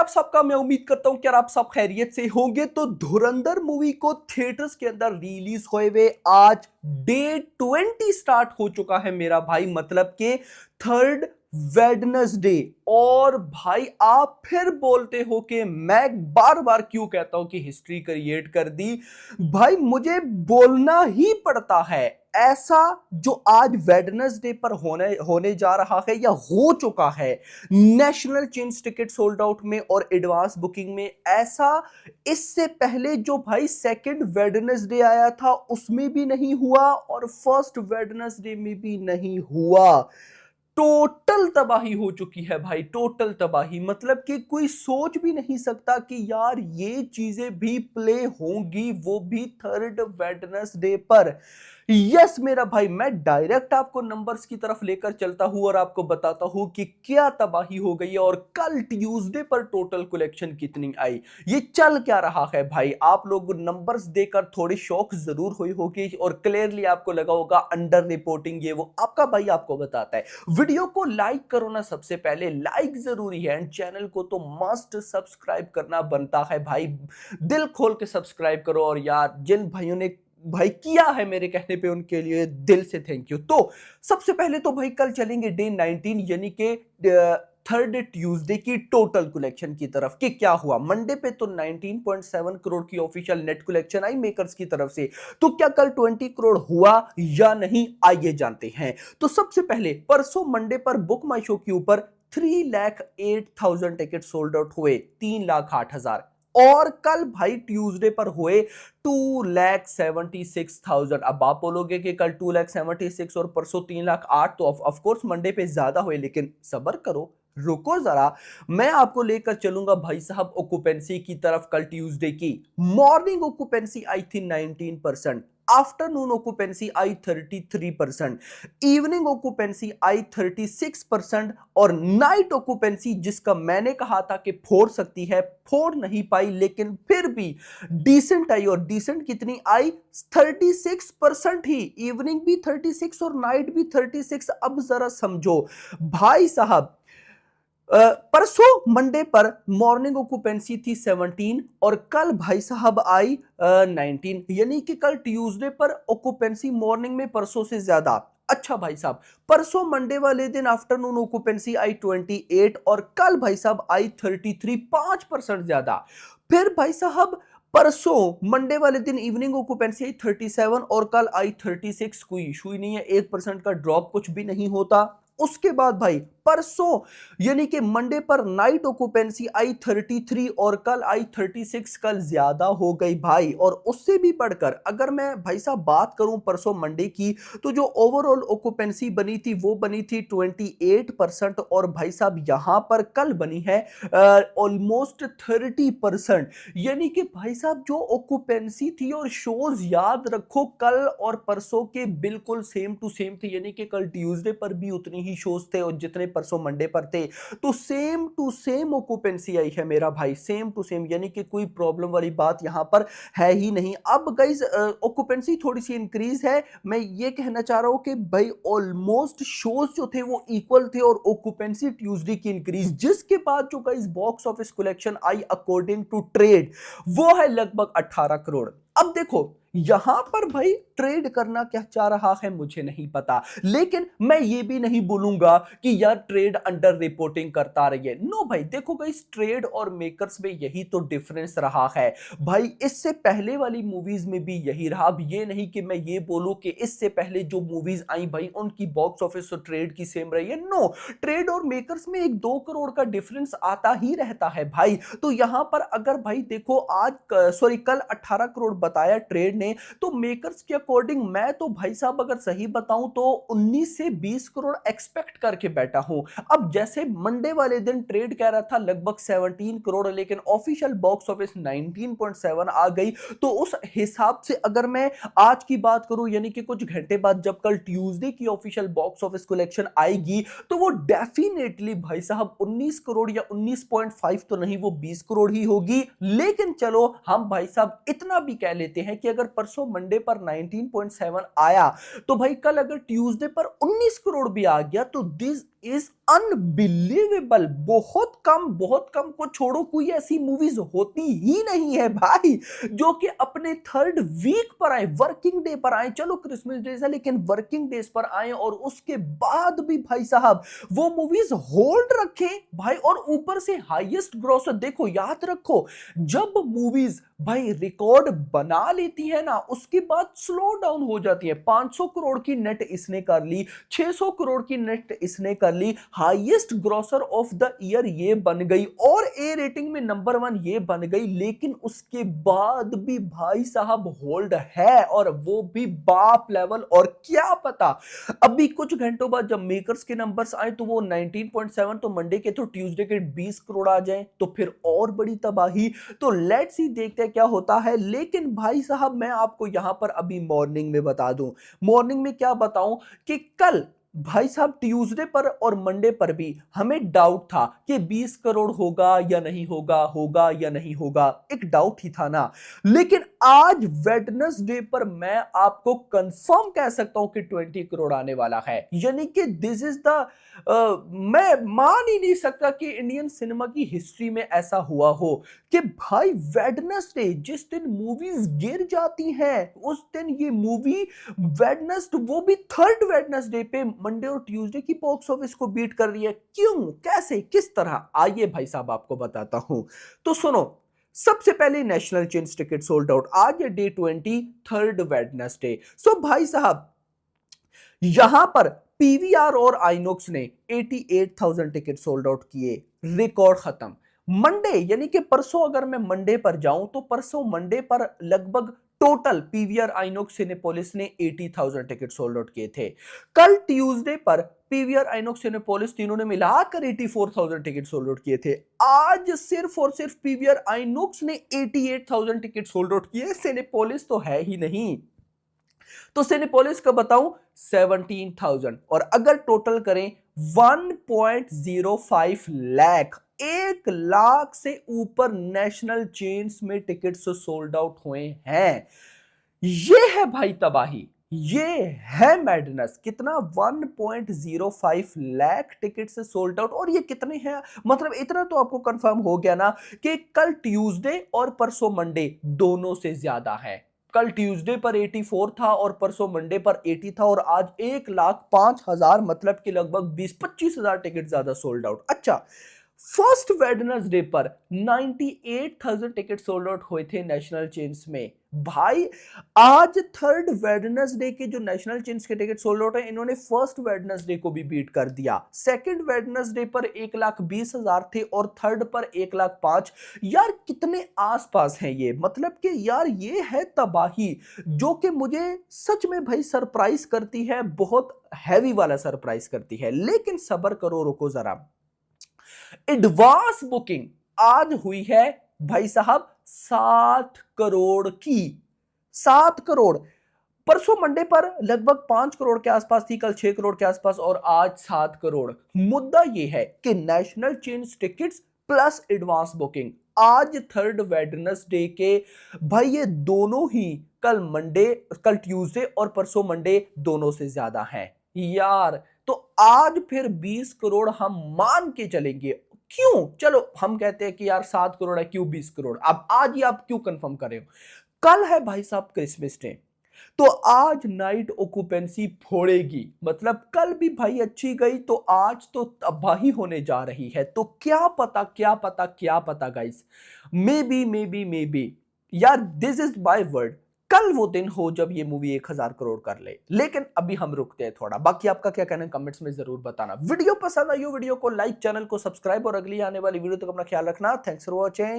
आप सबका? मैं उम्मीद करता हूं कि आप सब खैरियत से होंगे। तो धुरंधर मूवी को थिएटर्स के अंदर रिलीज हुए हुए आज डे 20 स्टार्ट हो चुका है मेरा भाई, मतलब के थर्ड वेडनेसडे। और भाई आप फिर बोलते हो कि मैं बार बार क्यों कहता हूं कि हिस्ट्री क्रिएट कर दी। भाई मुझे बोलना ही पड़ता है। ऐसा जो आज वेडनेसडे पर होने होने जा रहा है या हो चुका है, national change ticket sold out में और एडवांस बुकिंग में, ऐसा इससे पहले जो भाई सेकंड वेडनेसडे आया था उसमें भी नहीं हुआ और फर्स्ट वेडनेसडे में भी नहीं हुआ। टोटल तबाही हो चुकी है भाई, टोटल तबाही। मतलब कि कोई सोच भी नहीं सकता कि यार ये चीजें भी प्ले होंगी, वो भी थर्ड वेडनेसडे पर। यस मेरा भाई, मैं डायरेक्ट आपको नंबर्स की तरफ लेकर चलता हूं और आपको बताता हूं कि क्या तबाही हो गई है और कल ट्यूसडे पर टोटल कलेक्शन कितनी आई, ये चल क्या रहा है भाई। आप लोग नंबर्स देकर थोड़ी शॉक जरूर हुई होगी और क्लियरली आपको लगा होगा अंडर रिपोर्टिंग ये वो। आपका भाई आपको बताता है। वीडियो को लाइक करो ना, सबसे पहले लाइक जरूरी है, एंड चैनल को तो मस्ट सब्सक्राइब करना बनता है भाई। दिल खोल के सब्सक्राइब करो। और यार जिन भाइयों ने भाई किया है मेरे कहने पे उनके लिए दिल से थैंक यू। तो सबसे पहले तो भाई कल चलेंगे डे 19 यानी कि थर्ड ट्यूसडे की टोटल कलेक्शन की तरफ कि क्या हुआ। मंडे पे तो 19.7 करोड़ की ऑफिशियल नेट कलेक्शन आई मेकर्स की तरफ से। तो क्या कल 20 करोड़ हुआ या नहीं, आइए जानते हैं। तो सबसे पहले परसों मंडे पर बुक माई शो के ऊपर 3,08,000 टिकट सोल्ड आउट हुए, 3,08,000। और कल भाई ट्यूसडे पर हुए 2,76,000। अब आप बोलोगे कि कल 2,76,000 और परसों 3,08,000, तो ऑफ कोर्स मंडे पे ज्यादा हुए, लेकिन सबर करो, रुको जरा, मैं आपको लेकर चलूंगा भाई साहब ऑक्यूपेंसी की तरफ। कल ट्यूसडे की मॉर्निंग ऑक्यूपेंसी आई थी 19%, आफ्टरनून ऑक्यूपेंसी आई 33%, इवनिंग ऑक्यूपेंसी आई 36% और नाइट ऑक्यूपेंसी जिसका मैंने कहा था कि फोड़ सकती है, फोड़ नहीं पाई, लेकिन फिर भी डिसेंट आई। और डिसेंट कितनी आई? 36% ही। इवनिंग भी 36 और नाइट भी 36। अब जरा समझो भाई साहब, परसों मंडे पर मॉर्निंग ऑक्यूपेंसी थी 17 और कल भाई साहब आई 19, यानी कि कल ट्यूसडे पर ऑक्यूपेंसी मॉर्निंग में परसों से ज्यादा। अच्छा भाई साहब, परसों मंडे वाले दिन आफ्टरनून ऑक्यूपेंसी आई 28 और कल भाई साहब आई 33, 5% ज्यादा। फिर भाई साहब परसों मंडे वाले दिन इवनिंग ऑक्यूपेंसी आई 37 और कल आई 36। कोई इशू ही नहीं है, 1% का ड्रॉप कुछ भी नहीं होता। उसके बाद भाई परसों यानी कि मंडे पर नाइट ऑक्यूपेंसी आई 33 और कल आई 36। कल ज्यादा हो गई भाई। और उससे भी बढ़कर अगर मैं भाई साहब बात करूं परसों मंडे की, तो जो ओवरऑल ऑक्यूपेंसी बनी थी वो बनी थी 28% और भाई साहब यहां पर कल बनी है ऑलमोस्ट 30%। यानी कि भाई साहब जो ऑक्यूपेंसी थी और शोज याद रखो कल और परसों के बिल्कुल सेम टू सेम थे, यानी कि कल ट्यूसडे पर भी उतनी ही शोज थे और जितने परसों मंडे पर थे। तो सेम टू सेम ऑक्यूपेंसी आई है मेरा भाई, सेम टू सेम, यानी कि कोई प्रॉब्लम वाली बात यहां पर है ही नहीं। अब गाइस ऑक्यूपेंसी थोड़ी सी इंक्रीज है, मैं ये कहना चाह रहा हूं कि भाई ऑलमोस्ट शोज जो थे वो इक्वल थे और ऑक्यूपेंसी ट्यूसडे की इंक्रीज, जिसके बाद जो गाइस बॉक्स ऑफिस कलेक्शन आई अकॉर्डिंग टू ट्रेड वो है लगभग 18 करोड़। अब देखो यहां पर भाई ट्रेड करना क्या चाह रहा है मुझे नहीं पता, लेकिन मैं ये भी नहीं बोलूंगा कि यार ट्रेड अंडर रिपोर्टिंग करता रही है। नो भाई, देखो गाइस ट्रेड और मेकर्स में यही तो डिफरेंस रहा है भाई। इससे पहले वाली मूवीज में भी यही रहा। अब ये नहीं कि मैं ये बोलूं कि इससे पहले जो मूवीज आई भाई उनकी बॉक्स ऑफिस और ट्रेड की सेम रही है। नो, ट्रेड और मेकर्स में 1-2 करोड़ का डिफरेंस आता ही रहता है भाई। तो यहां पर अगर भाई देखो आज सॉरी कल 18 करोड़ बताया ट्रेड ने, तो मेकर्स के अकॉर्डिंग मैं तो भाई साहब अगर सही बताऊं तो 19 से 20 करोड़ एक्सपेक्ट करके बैठा हूं। अब जैसे मंडे वाले दिन ट्रेड कह रहा था लगभग 17 करोड़, लेकिन ऑफिशियल बॉक्स ऑफिस 19.7 आ गई। तो उस हिसाब से अगर मैं आज की बात करूं, यानी कि कुछ घंटे बाद जब कल ट्यूसडे की ऑफिशियल बॉक्स ऑफिस कलेक्शन आएगी, तो वो डेफिनेटली भाई साहब 19 करोड़ या 19.5 तो नहीं, वो 20 करोड़ ही होगी। लेकिन चलो हम भाई साहब इतना भी कह लेते हैं कि अगर परसों मंडे पर 19.7 आया तो भाई कल अगर ट्यूसडे पर 19 करोड़ भी आ गया तो दिस इज अनबिलीवेबल। बहुत कम को छोड़ो, कोई ऐसी मूवीज होती ही नहीं है भाई जो कि अपने थर्ड वीक पर आए, वर्किंग डे पर आए। चलो क्रिसमस डे है लेकिन वर्किंग डेज पर आए और उसके बाद भी भाई साहब वो मूवीज होल्ड रखें भाई, और ऊपर से हाईएस्ट ग्रॉसर। देखो याद रखो, जब मूवीज भाई रिकॉर्ड बना लेती है ना उसके बाद स्लो डाउन हो जाती है। 500 करोड़ की नेट इसने कर ली, 600 करोड़ की नेट इसने कर ली, highest grosser of the year ये बन गई और ए रेटिंग में नंबर 1 ये बन गई। लेकिन उसके बाद भी भाई साहब होल्ड है, और वो भी बाप लेवल। और क्या पता अभी कुछ घंटों बाद जब मेकर्स के नंबर्स आए तो वो 19.7 तो मंडे के तो ट्यूसडे के 20 करोड़ आ जाए तो फिर और बड़ी तबाही। तो लेट्स ही देखते हैं क्या होता है। लेकिन भाई साहब मैं आपको यहां पर अभी मॉर्निंग में बता दूं, मॉर्निंग में क्या बताऊं कि कल भाई साहब ट्यूसडे पर और मंडे पर भी हमें डाउट था कि 20 करोड़ होगा या नहीं होगा, होगा या नहीं होगा, एक डाउट ही था ना। लेकिन आज वेडनेसडे पर मैं आपको कंफर्म कह सकता हूं कि 20 करोड़ आने वाला है। यानी कि दिस इज द मैं मान ही नहीं सकता कि इंडियन सिनेमा की हिस्ट्री में ऐसा हुआ हो कि भाई वेडनेसडे जिस दिन मूवीज गिर जाती हैं उस दिन ये मूवी वेडनेसडे, वो भी थर्ड वेडनेसडे पे मंडे और ट्यूसडे की बॉक्स ऑफिस को बीट कर रही है। क्यों, कैसे, किस तरह, आइए भाई साहब आपको बताता हूं। तो सुनो, सबसे पहले national chains ticket sold out. आज है डे 20, थर्ड वेडनेसडे। सो भाई साहब यहां पर पीवीआर और आइनॉक्स ने 88,000 टिकट सोल्ड आउट किए, रिकॉर्ड खत्म। मंडे यानी कि परसों अगर मैं मंडे पर जाऊं तो परसों मंडे पर लगभग टोटल पीवीआर आइनॉक्स सिनेपोलिस ने 80,000 टिकट सोल्ड आउट किए थे। कल ट्यूसडे पर पीवीआर आइनॉक्स सिनेपोलिस तीनों ने मिलाकर 84,000 टिकट सोल्ड आउट किए थे। आज सिर्फ और सिर्फ पीवीआर आइनॉक्स ने 88,000 टिकट सोल्ड आउट किए, सिनेपोलिस तो है ही नहीं। तो सिनेपोलिस का बताऊं 17,000, और अगर टोटल करें 1.05 लाख, 1 लाख से ऊपर नेशनल चेन्स में टिकट्स सोल्ड आउट हुए हैं। ये है भाई तबाही, ये है मैडनेस। कितना 1.05 लाख टिकट से सोल्ड आउट, और ये कितने हैं, मतलब इतना तो आपको कंफर्म हो गया ना कि कल ट्यूसडे और परसों मंडे दोनों से ज्यादा है। कल ट्यूसडे पर 84 था और परसों मंडे पर 80 था, और आज 1,05,000 मतलब कि लगभग 20-25 हजार टिकट ज्यादा सोल्ड आउट। अच्छा, फर्स्ट वेडनेसडे पर 98,000 टिकट सोल्ड आउट हुए थे नेशनल चेन्स में। भाई आज थर्ड वेडनेसडे के जो नेशनल चेन्स के टिकट सोल्ड आउट है इन्होंने फर्स्ट वेडनेसडे को भी बीट कर दिया। सेकंड वेडनेसडे पर 1,20,000 थे और थर्ड पर 1,05,000। यार कितने आसपास हैं ये, मतलब कि यार ये है तबाही जो कि मुझे सच में भाई सरप्राइज करती है, बहुत हैवी वाला सरप्राइज करती है। लेकिन सब्र करो, रुको जरा। एडवांस बुकिंग आज हुई है भाई साहब 7 करोड़ की, 7 करोड़। परसों मंडे पर लगभग 5 करोड़ के आसपास थी, कल 6 करोड़ के आसपास, और आज 7 करोड़। मुद्दा यह है कि national chains tickets plus advance booking आज थर्ड वेडनेसडे के भाई ये दोनों ही कल ट्यूसडे और परसों मंडे दोनों से ज्यादा हैं यार। तो आज फिर 20 करोड़ हम मान के चलेंगे। क्यों, चलो हम कहते हैं कि यार 7 करोड़ है, क्यों 20 करोड़, अब आज ही आप क्यों कंफर्म कर रहे हो। कल है भाई साहब क्रिसमस डे, तो आज नाइट ऑक्यूपेंसी फोड़ेगी, मतलब कल भी भाई अच्छी गई तो आज तो तबाही होने जा रही है। तो क्या पता क्या पता क्या पता गाइस, मे बी यार, दिस इज माय वर्ड, कल वो दिन हो जब ये मूवी 1,000 करोड़ कर ले। लेकिन अभी हम रुकते हैं थोड़ा, बाकी आपका क्या कहना है कमेंट्स में जरूर बताना। वीडियो पसंद आई हो वीडियो को लाइक, चैनल को सब्सक्राइब, और अगली आने वाली वीडियो तक अपना ख्याल रखना। Thanks for watching.